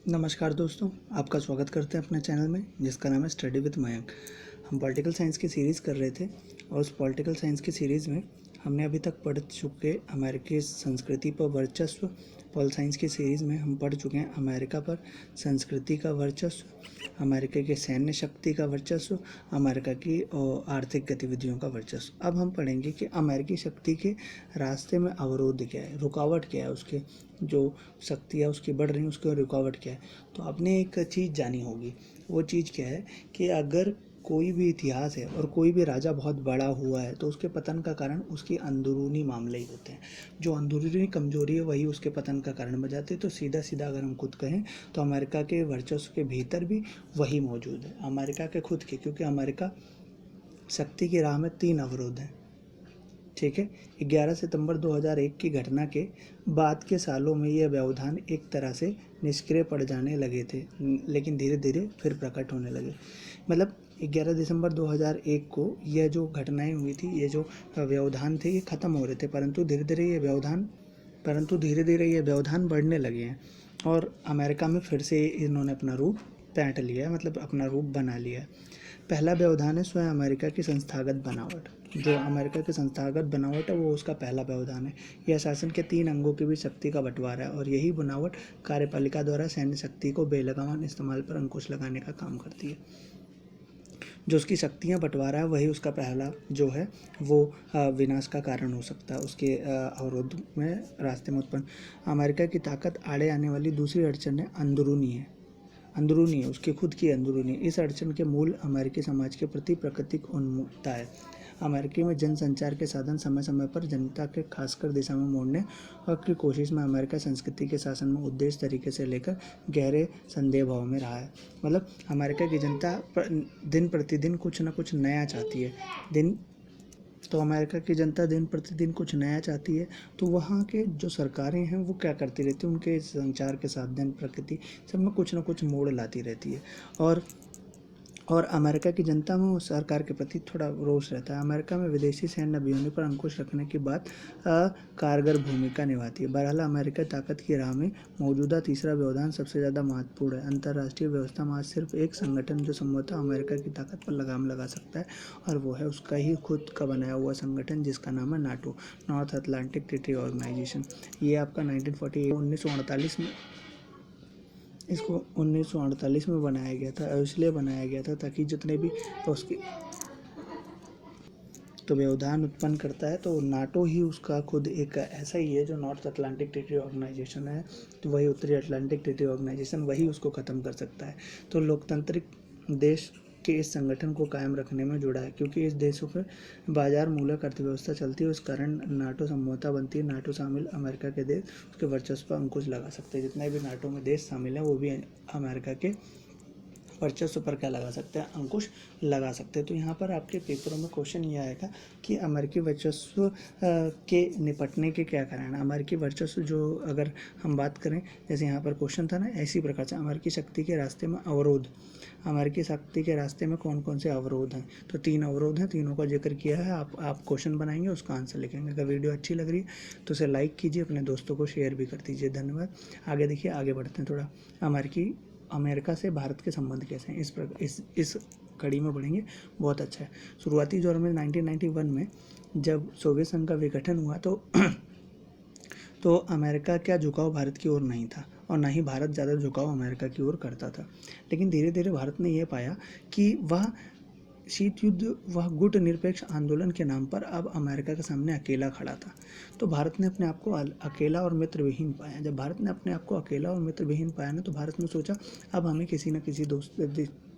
नमस्कार दोस्तों, आपका स्वागत करते हैं अपने चैनल में जिसका नाम है स्टडी विद मयंक। हम पॉलिटिकल साइंस की सीरीज़ कर रहे थे और उस पॉलिटिकल साइंस की सीरीज़ में हमने अभी तक पढ़ चुके अमेरिकी संस्कृति पर वर्चस्व। पॉल साइंस की सीरीज़ में हम पढ़ चुके हैं अमेरिका पर संस्कृति का वर्चस्व, अमेरिका की सैन्य शक्ति का वर्चस्व, अमेरिका की आर्थिक गतिविधियों का वर्चस्व। अब हम पढ़ेंगे कि अमेरिकी शक्ति के रास्ते में अवरोध क्या है, रुकावट क्या है, उसके जो शक्तियाँ उसकी बढ़ रही हैं उसकी रुकावट क्या है। तो आपने एक चीज़ जानी होगी, वो चीज़ क्या है कि अगर कोई भी इतिहास है और कोई भी राजा बहुत बड़ा हुआ है तो उसके पतन का कारण उसकी अंदरूनी मामले ही होते हैं। जो अंदरूनी कमजोरी है वही उसके पतन का कारण बन जाती है। तो सीधा सीधा अगर हम खुद कहें तो अमेरिका के वर्चस्व के भीतर भी वही मौजूद है, अमेरिका के खुद के, क्योंकि अमेरिका शक्ति की राह में 3 अवरोध हैं। ठीक है, 11 सितंबर 2001 की घटना के बाद के सालों में यह व्यवधान एक तरह से निष्क्रिय पड़ जाने लगे थे, लेकिन धीरे धीरे फिर प्रकट होने लगे। मतलब 11 दिसंबर 2001 को यह जो घटनाएं हुई थी, ये जो व्यवधान थे, ये ख़त्म हो रहे थे, परंतु धीरे धीरे ये व्यवधान बढ़ने लगे हैं और अमेरिका में फिर से इन्होंने अपना रूप पैंट लिया है, मतलब अपना रूप बना लिया है। पहला व्यवधान है स्वयं अमेरिका की संस्थागत बनावट। जो अमेरिका की संस्थागत बनावट है वो उसका पहला व्यवधान है। यह शासन के 3 अंगों के बीच शक्ति का बंटवारा है और यही बनावट कार्यपालिका द्वारा सैन्य शक्ति को बेलगाम इस्तेमाल पर अंकुश लगाने का काम करती है। जो उसकी शक्तियाँ बंटवारा है वही उसका पहला जो है वो विनाश का कारण हो सकता है, उसके अवरोध में रास्ते में उत्पन्न। अमेरिका की ताकत आड़े आने वाली दूसरी अड़चन है अंदरूनी है, उसकी खुद की अंदरूनी। इस अड़चन के मूल अमेरिकी समाज के प्रति प्राकृतिक उन्मुखता है। अमेरिकी में जनसंचार के साधन समय समय पर जनता के खासकर दिशा में मोड़ने और की कोशिश में अमेरिका संस्कृति के शासन में उद्देश्य तरीके से लेकर गहरे संदेह भाव में रहा है। मतलब अमेरिका की जनता दिन प्रतिदिन कुछ न कुछ नया चाहती है। तो अमेरिका की जनता दिन प्रतिदिन कुछ नया चाहती है, तो वहाँ के जो सरकारें हैं वो क्या करती रहती है, उनके संचार के साधन प्रकृति सब में कुछ ना कुछ मोड़ लाती रहती है। और अमेरिका की जनता में उस सरकार के प्रति थोड़ा रोष रहता है। अमेरिका में विदेशी सैन्य अभियानों पर अंकुश रखने की बात कारगर भूमिका निभाती है। बहरहाल अमेरिका ताकत की राह में मौजूदा तीसरा व्यवधान सबसे ज़्यादा महत्वपूर्ण है। अंतर्राष्ट्रीय व्यवस्था में आज सिर्फ एक संगठन जो संभवतः अमेरिका की ताकत पर लगाम लगा सकता है और वो है उसका ही खुद का बनाया हुआ संगठन जिसका नाम है NATO, North Atlantic Treaty Organisation. ये आपका 1948 में इसको 1948 में बनाया गया था, इसलिए बनाया गया था ताकि जितने भी उसके तो व्यवधान उत्पन्न करता है, तो नाटो ही उसका खुद एक ऐसा ही है जो नॉर्थ अटलांटिक ट्रीटी ऑर्गेनाइजेशन है, तो वही उत्तरी अटलांटिक ट्रीटी ऑर्गेनाइजेशन वही उसको ख़त्म कर सकता है। तो लोकतांत्रिक देश के इस संगठन को कायम रखने में जुड़ा है, क्योंकि इस देशों पर बाजार मूलक अर्थव्यवस्था चलती है, उस कारण नाटो संभवतः बनती है। नाटो शामिल अमेरिका के देश उसके वर्चस्व पर अंकुश लगा सकते हैं। जितने भी नाटो में देश शामिल हैं वो भी अमेरिका के वर्चस्व पर क्या लगा सकते हैं, अंकुश लगा सकते हैं। तो यहाँ पर आपके पेपरों में क्वेश्चन ये आएगा कि अमेरिकी वर्चस्व के निपटने के क्या कारण हैं। अमेरिकी वर्चस्व जो अगर हम बात करें, जैसे यहाँ पर क्वेश्चन था ना, ऐसी प्रकार से अमेरिकी शक्ति के रास्ते में अवरोध, अमेरिकी शक्ति के रास्ते में कौन कौन से अवरोध हैं। तो 3 अवरोध हैं, तीनों का जिक्र किया है। आप क्वेश्चन बनाएंगे, उसका आंसर लिखेंगे। अगर वीडियो अच्छी लग रही है तो उसे लाइक कीजिए, अपने दोस्तों को शेयर भी कर दीजिए। धन्यवाद। आगे देखिए, आगे बढ़ते हैं थोड़ा। अमेरिका से भारत के संबंध कैसे हैं, इस कड़ी में बढ़ेंगे, बहुत अच्छा है। शुरुआती दौर में 1991 में जब सोवियत संघ का विघटन हुआ तो अमेरिका का झुकाव भारत की ओर नहीं था और ना ही भारत ज़्यादा झुकाव अमेरिका की ओर करता था। लेकिन धीरे धीरे भारत ने यह पाया कि शीत युद्ध वह गुट निरपेक्ष आंदोलन के नाम पर अब अमेरिका के सामने अकेला खड़ा था। तो भारत ने अपने आप को अकेला और मित्रविहीन पाया। जब भारत ने अपने आप को अकेला और मित्रविहीन पाया ना, तो भारत ने सोचा अब हमें किसी न किसी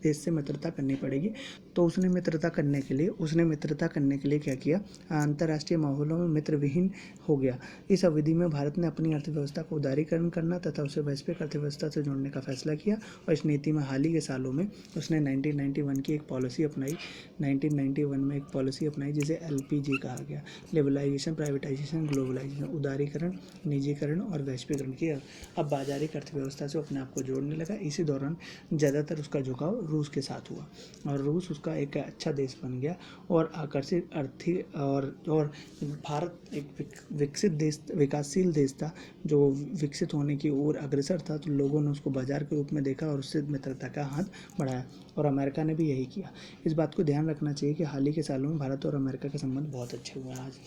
देश से मित्रता करनी पड़ेगी। तो उसने मित्रता करने के लिए क्या किया, अंतर्राष्ट्रीय माहौलों में मित्रविहीन हो गया। इस अवधि में भारत ने अपनी अर्थव्यवस्था को उदारीकरण करना तथा उसे वैश्विक अर्थव्यवस्था से जोड़ने का फैसला किया और इस नीति में हाल ही के सालों में उसने 1991 की एक पॉलिसी अपनाई 1991 में एक पॉलिसी अपनाई जिसे LPG कहा गया, लिबरलाइजेशन, प्राइवेटाइजेशन, ग्लोबलाइजेशन, उदारीकरण, निजीकरण और वैश्वीकरण किया। अब बाजारिक अर्थव्यवस्था से अपने आप को जोड़ने लगा। इसी दौरान ज़्यादातर उसका झुकाव रूस के साथ हुआ और रूस उसका एक अच्छा देश बन गया और आकर्षित आर्थिक और भारत एक विकसित देश, विकासशील देश था जो विकसित होने की ओर अग्रसर था। तो लोगों ने उसको बाजार के रूप में देखा और उससे मित्रता का हाथ बढ़ाया और अमेरिका ने भी यही किया। इस बात को ध्यान रखना चाहिए कि हाल ही के सालों में भारत और अमेरिका के संबंध बहुत अच्छे हुए हैं। आज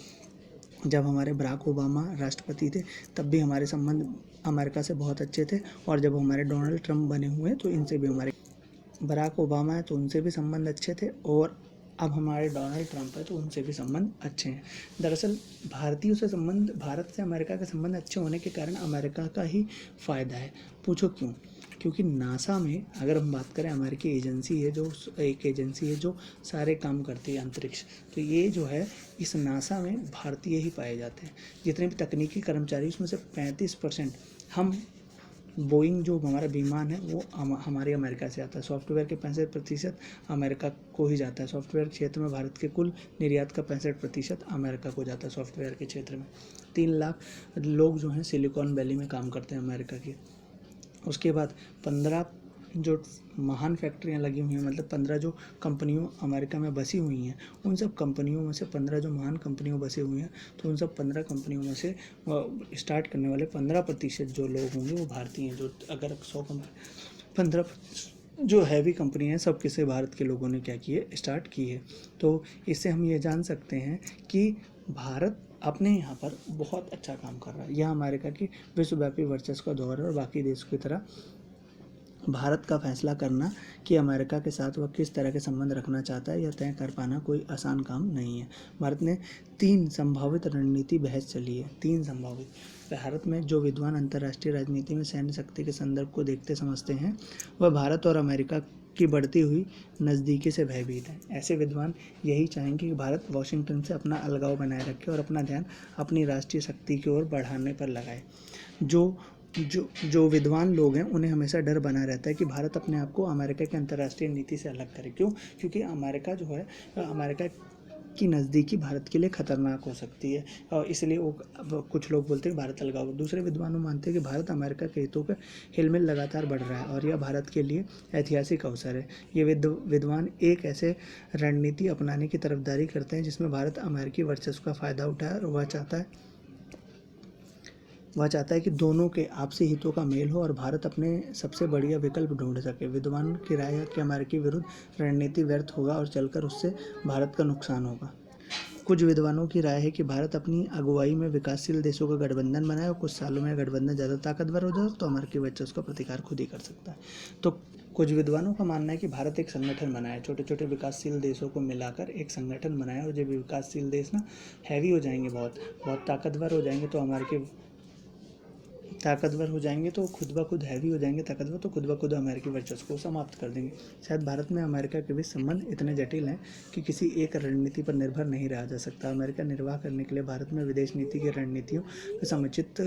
जब हमारे बराक ओबामा राष्ट्रपति थे तब भी हमारे संबंध अमेरिका से बहुत अच्छे थे और जब हमारे डोनाल्ड ट्रंप बने हुए हैं तो इनसे भी हमारे बराक ओबामा है तो उनसे भी संबंध अच्छे थे और अब हमारे डोनाल्ड ट्रंप है तो उनसे भी संबंध अच्छे हैं। दरअसल भारतीयों से संबंध, भारत से अमेरिका के संबंध अच्छे होने के कारण अमेरिका का ही फ़ायदा है। पूछो क्यों? क्योंकि नासा में अगर हम बात करें, अमेरिकी एजेंसी है जो एक एजेंसी है जो सारे काम करती है अंतरिक्ष, तो ये जो है इस नासा में भारतीय ही पाए जाते हैं। जितने भी तकनीकी कर्मचारी उसमें से 35% हम बोइंग जो हमारा विमान है वो हमारे अमेरिका से आता है। सॉफ्टवेयर के 65% अमेरिका को ही जाता है। सॉफ्टवेयर क्षेत्र में भारत के कुल निर्यात का 65% अमेरिका को जाता है। सॉफ्टवेयर के क्षेत्र में 3 लाख लोग जो हैं सिलिकॉन वैली में काम करते हैं अमेरिका के। उसके बाद 15 जो महान फैक्ट्रियां लगी हुई हैं, मतलब 15 जो कंपनियों अमेरिका में बसी हुई हैं, उन सब कंपनियों में से 15 जो महान कंपनियों बसी हुई हैं, तो उन सब 15 कंपनियों में से स्टार्ट करने वाले 15% जो लोग होंगे वो भारतीय हैं। जो अगर 100 कंपनी 15 जो हैवी कंपनी है सब किसे भारत के लोगों ने क्या किए, स्टार्ट की है। तो इससे हम ये जान सकते हैं कि भारत अपने यहाँ पर बहुत अच्छा काम कर रहा है। यह अमेरिका की विश्वव्यापी वर्चस्व का दौर है और बाकी देशों की तरह भारत का फैसला करना कि अमेरिका के साथ वह किस तरह के संबंध रखना चाहता है यह तय कर पाना कोई आसान काम नहीं है। भारत ने 3 संभावित रणनीति बहस चली है। 3 संभावित। भारत में जो विद्वान अंतर्राष्ट्रीय राजनीति में सैन्य शक्ति के संदर्भ को देखते समझते हैं वह भारत और अमेरिका की बढ़ती हुई नज़दीकी से भयभीत हैं। ऐसे विद्वान यही चाहेंगे कि भारत वाशिंगटन से अपना अलगाव बनाए रखे और अपना ध्यान अपनी राष्ट्रीय शक्ति की ओर बढ़ाने पर लगाए। जो विद्वान लोग हैं उन्हें हमेशा डर बना रहता है कि भारत अपने आप को अमेरिका की अंतर्राष्ट्रीय नीति से अलग करे। क्यों? क्योंकि अमेरिका जो है, अमेरिका की नज़दीकी भारत के लिए खतरनाक हो सकती है और इसलिए वो कुछ लोग बोलते हैं भारत अलगाव। दूसरे विद्वानों मानते हैं कि भारत अमेरिका के हितों का हिलमिल लगातार बढ़ रहा है और यह भारत के लिए ऐतिहासिक अवसर है। ये विद्वान एक ऐसे रणनीति अपनाने की तरफदारी करते हैं जिसमें भारत अमेरिकी वर्चस्व का फ़ायदा उठाए और वह चाहता है कि दोनों के आपसी हितों का मेल हो और भारत अपने सबसे बढ़िया विकल्प ढूंढ सके। विद्वान की राय है कि अमेरिकी विरुद्ध रणनीति व्यर्थ होगा और चलकर उससे भारत का नुकसान होगा। कुछ विद्वानों की राय है कि भारत अपनी अगुवाई में विकासशील देशों का गठबंधन बनाए और कुछ सालों में गठबंधन ज़्यादा ताकतवर हो जाए तो अमेरिकी वर्चस्व का प्रतिकार खुद ही कर सकता है। तो कुछ विद्वानों का मानना है कि भारत एक संगठन बनाए, छोटे छोटे विकासशील देशों को मिलाकर एक संगठन बनाए और जब विकासशील देश ना हैवी हो जाएंगे, बहुत ताकतवर हो जाएंगे तो अमेरिकी ताकतवर हो जाएंगे तो खुद ब खुद हैवी हो जाएंगे ताकतवर तो खुद ब खुद अमेरिकी वर्चस्व को समाप्त कर देंगे। शायद भारत में अमेरिका के बीच संबंध इतने जटिल हैं कि किसी एक रणनीति पर निर्भर नहीं रहा जा सकता। अमेरिका निर्वाह करने के लिए भारत में विदेश नीति की रणनीतियों का समुचित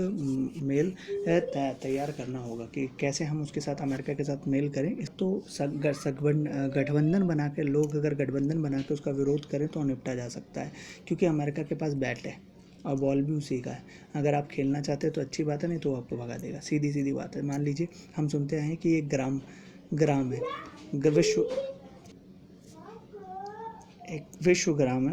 मेल तैयार करना होगा कि कैसे हम उसके साथ अमेरिका के साथ मेल करें। इस तो गठबंधन बना के लोग अगर गठबंधन बना के उसका विरोध करें तो निपटा जा सकता है क्योंकि अमेरिका के पास बैट है और बॉल भी उसी का है। अगर आप खेलना चाहते हैं तो अच्छी बात है, नहीं तो वो आपको भगा देगा। सीधी बात है। मान लीजिए हम सुनते आए हैं कि एक ग्राम है,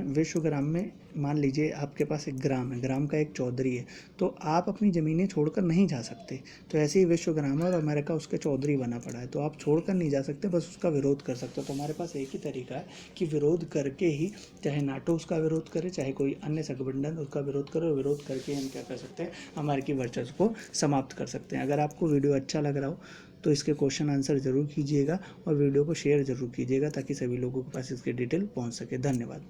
विश्व ग्राम में मान लीजिए आपके पास एक ग्राम है, ग्राम का एक चौधरी है, तो आप अपनी ज़मीनें छोड़कर नहीं जा सकते। तो ऐसे ही विश्व ग्राम है और अमेरिका उसके चौधरी बना पड़ा है, तो आप छोड़कर नहीं जा सकते, बस उसका विरोध कर सकते हो। तो हमारे पास एक ही तरीका है कि विरोध करके ही, चाहे नाटो उसका विरोध करे, चाहे कोई अन्य गठबंधन उसका विरोध करे, विरोध करके हम क्या कर सकते हैं, अमेरिकी वर्चस्व को समाप्त कर सकते हैं। अगर आपको वीडियो अच्छा लग रहा हो तो इसके क्वेश्चन आंसर ज़रूर कीजिएगा और वीडियो को शेयर ज़रूर कीजिएगा ताकि सभी लोगों के पास इसकी डिटेल पहुंच सके। धन्यवाद।